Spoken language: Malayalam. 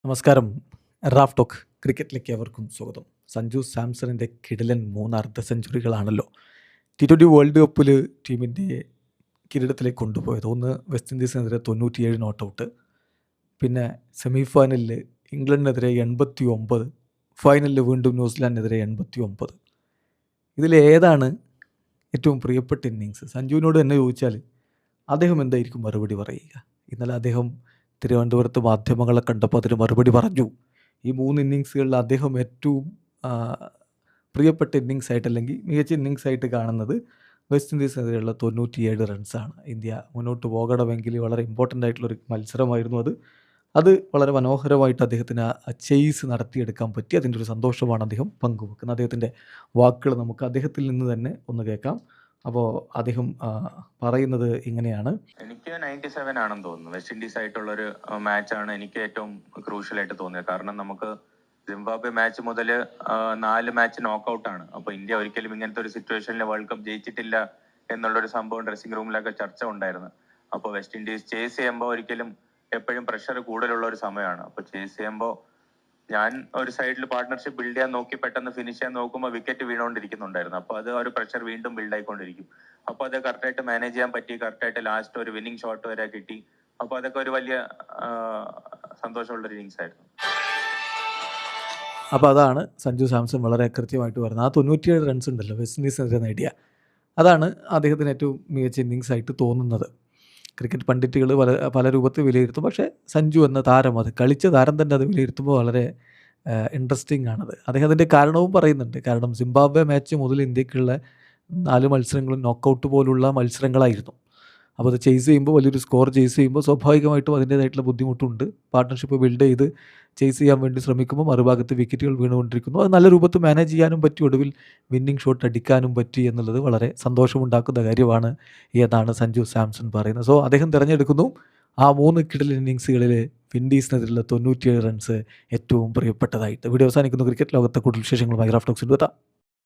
നമസ്കാരം. റാഫ് ടോക്ക് ക്രിക്കറ്റിലേക്ക് അവർക്കും സ്വാഗതം. സഞ്ജു സാംസണിൻ്റെ കിടിലൻ 3 അർദ്ധ സെഞ്ചുറികളാണല്ലോ T20 വേൾഡ് കപ്പിൽ ടീമിൻ്റെ കിരീടത്തിലേക്ക് കൊണ്ടുപോയത്. ഒന്ന് വെസ്റ്റ് ഇൻഡീസിനെതിരെ 97 നോട്ട് ഔട്ട്, പിന്നെ സെമി ഫൈനലിൽ ഇംഗ്ലണ്ടിനെതിരെ 89, ഫൈനലിൽ വീണ്ടും ന്യൂസിലാൻഡിനെതിരെ 89. ഇതിലേതാണ് ഏറ്റവും പ്രിയപ്പെട്ട ഇന്നിങ്സ്? സഞ്ജുവിനോട് തന്നെ ചോദിച്ചാൽ അദ്ദേഹം എന്തായിരിക്കും മറുപടി പറയുക? ഇന്നലെ അദ്ദേഹം തിരുവനന്തപുരത്ത് മാധ്യമങ്ങളെ കണ്ടപ്പോൾ അതിന് മറുപടി പറഞ്ഞു. ഈ 3 ഇന്നിങ്സുകളിൽ അദ്ദേഹം ഏറ്റവും പ്രിയപ്പെട്ട ഇന്നിങ്സായിട്ട് അല്ലെങ്കിൽ മികച്ച ഇന്നിങ്സായിട്ട് കാണുന്നത് വെസ്റ്റ് ഇൻഡീസിനെതിരെയുള്ള 97 റൺസാണ്. ഇന്ത്യ മുന്നോട്ട് പോകണമെങ്കിൽ വളരെ ഇമ്പോർട്ടൻ്റ് ആയിട്ടുള്ളൊരു മത്സരമായിരുന്നു അത് വളരെ മനോഹരമായിട്ട് അദ്ദേഹത്തിന് ആ ചേസ് നടത്തിയെടുക്കാൻ പറ്റി. അതിൻ്റെ ഒരു സന്തോഷമാണ് അദ്ദേഹം പങ്കുവെക്കുന്നത്. അദ്ദേഹത്തിൻ്റെ വാക്കുകൾ നമുക്ക് അദ്ദേഹത്തിൽ നിന്ന് തന്നെ ഒന്ന് കേൾക്കാം. അപ്പോൾ അദ്ദേഹം പറയുന്നത് ഇങ്ങനെയാണ്. എനിക്ക് 97 ആണെന്ന് തോന്നുന്നു. വെസ്റ്റ് ഇൻഡീസ് ആയിട്ടുള്ളൊരു മാച്ചാണ് എനിക്ക് ഏറ്റവും ക്രൂഷ്യലായിട്ട് തോന്നിയത്. കാരണം നമുക്ക് സിംബാബ്വെ മാച്ച് മുതൽ 4 മാച്ച് നോക്കൗട്ടാണ്. അപ്പോൾ ഇന്ത്യ ഒരിക്കലും ഇങ്ങനത്തെ ഒരു സിറ്റുവേഷനിൽ വേൾഡ് കപ്പ് ജയിച്ചിട്ടില്ല എന്നുള്ളൊരു സംഭവം ഡ്രസ്സിംഗ് റൂമിലൊക്കെ ചർച്ച ഉണ്ടായിരുന്നു. അപ്പോൾ വെസ്റ്റ് ഇൻഡീസ് ചേസ് ചെയ്യുമ്പോൾ ഒരിക്കലും എപ്പോഴും പ്രഷർ കൂടുതലുള്ള ഒരു സമയമാണ്. അപ്പോൾ ചേസ് ചെയ്യുമ്പോൾ ഞാൻ ഒരു സൈഡിൽ പാർട്ട്ണർഷിപ്പ് ബിൽഡ് ചെയ്യാൻ നോക്കി പെട്ടെന്ന് ഫിനിഷ് ചെയ്യാൻ നോക്കുമ്പോൾ വിക്കറ്റ് വീണുകൊണ്ടിരിക്കുന്നുണ്ടായിരുന്നു. അപ്പോൾ അത് ഒരു പ്രഷർ വീണ്ടും ബിൽഡ് ആയിക്കൊണ്ടിരിക്കും. അപ്പോൾ അത് കറക്റ്റായിട്ട് മാനേജ് ചെയ്യാൻ പറ്റി. കറക്റ്റായിട്ട് ലാസ്റ്റ് ഒരു വിന്നിംഗ് ഷോട്ട് വരെ കിട്ടി. അപ്പോൾ അതൊക്കെ ഒരു വലിയ സന്തോഷമുള്ളൊരു ഇന്നിങ്സ് ആയിരുന്നു. അപ്പോൾ അതാണ് സഞ്ജു സാംസൺ വളരെ കൃത്യമായിട്ട് പറയുന്നത്. ആ 97 റൺസ് ഉണ്ടല്ലോ വെസ്റ്റ് ഇൻഡീസിനെതിരെ നേടിയ, അതാണ് അദ്ദേഹത്തിന് ഏറ്റവും മികച്ച ഇന്നിങ്സ് ആയിട്ട് തോന്നുന്നത്. ക്രിക്കറ്റ് പണ്ഡിറ്റുകൾ പല രൂപത്തിൽ വിലയിരുത്തും. പക്ഷേ സഞ്ജു എന്ന താരം, അത് കളിച്ച താരം തന്നെ അത് വിലയിരുത്തുമ്പോൾ വളരെ ഇൻട്രസ്റ്റിംഗ് ആണത്. അദ്ദേഹം അതിൻ്റെ കാരണവും പറയുന്നുണ്ട്. കാരണം സിംബാബ്വെ മാച്ച് മുതൽ ഇന്ത്യക്കുള്ള 4 മത്സരങ്ങളും നോക്കൗട്ട് പോലുള്ള മത്സരങ്ങളായിരുന്നു. അപ്പോൾ അത് ചേസ് ചെയ്യുമ്പോൾ, വലിയൊരു സ്കോർ ചേസ് ചെയ്യുമ്പോൾ സ്വാഭാവികമായിട്ടും അതിൻ്റേതായിട്ടുള്ള ബുദ്ധിമുട്ടുണ്ട്. പാർട്ട്ണർഷിപ്പ് ബിൽഡ് ചെയ്ത് ചേസ് ചെയ്യാൻ വേണ്ടി ശ്രമിക്കുമ്പോൾ മറുഭാഗത്ത് വിക്കറ്റുകൾ വീണുകൊണ്ടിരിക്കുന്നു. അത് നല്ല രൂപത്തിൽ മാനേജ് ചെയ്യാനും പറ്റി, ഒടുവിൽ വിന്നിംഗ് ഷോട്ട് അടിക്കാനും പറ്റി എന്നുള്ളത് വളരെ സന്തോഷമുണ്ടാക്കുന്ന കാര്യമാണ് എന്നാണ് സഞ്ജു സാംസൺ പറയുന്നത്. സോ അദ്ദേഹം തിരഞ്ഞെടുക്കുന്നു ആ 3 കിടിലൻ ഇന്നിങ്സുകളിൽ വിൻഡീസിനെതിരെയുള്ള 97 റൺസ് ഏറ്റവും പ്രിയപ്പെട്ടതായിട്ട്. വീഡിയോ അവസാനിക്കുന്നു. ക്രിക്കറ്റ് ലോകത്തെ കൂടുതൽ വിശേഷങ്ങളുമായി റാഫ് ടോക്സിൽ എത്താം.